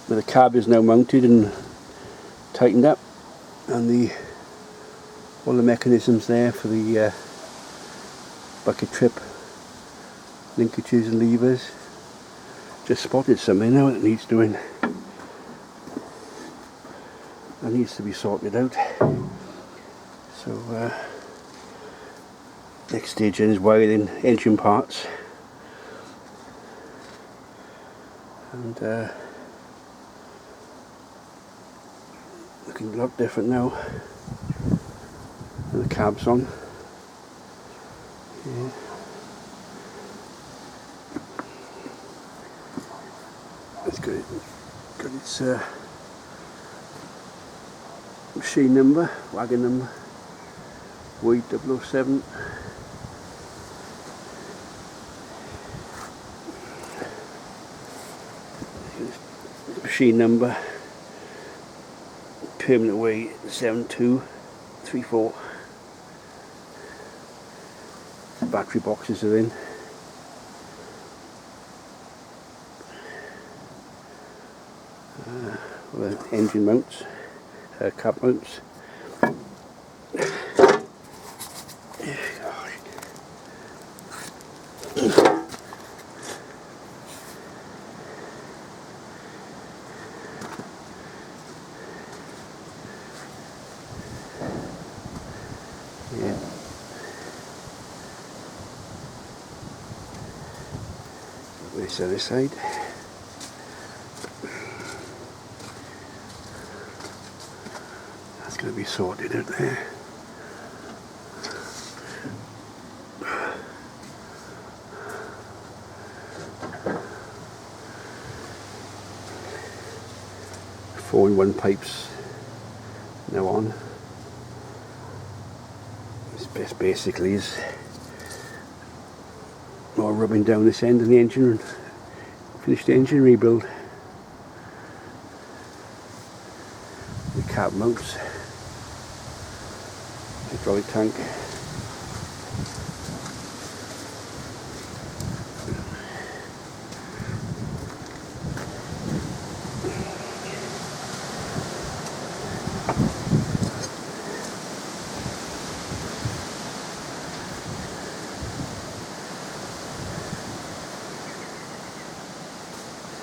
where the cab is now mounted and tightened up, and all the mechanisms there for the bucket trip linkages and levers. Just spotted something now that needs doing. That needs to be sorted out. So next stage then is wiring engine parts, and looking a lot different now. And the cab's on. Yeah. It's got its machine number, wagon number, weight 007. Machine number, permanent weight 7234. The battery boxes are in. The engine mounts, cab mounts. Yeah. This other side. That's going to be sorted out there. Four-in-one pipes now on. This basically is more rubbing down this end of the engine and finish the engine rebuild. The cab mounts, hydraulic tank.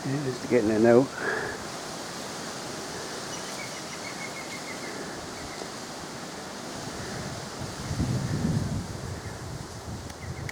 Yeah, just getting there now.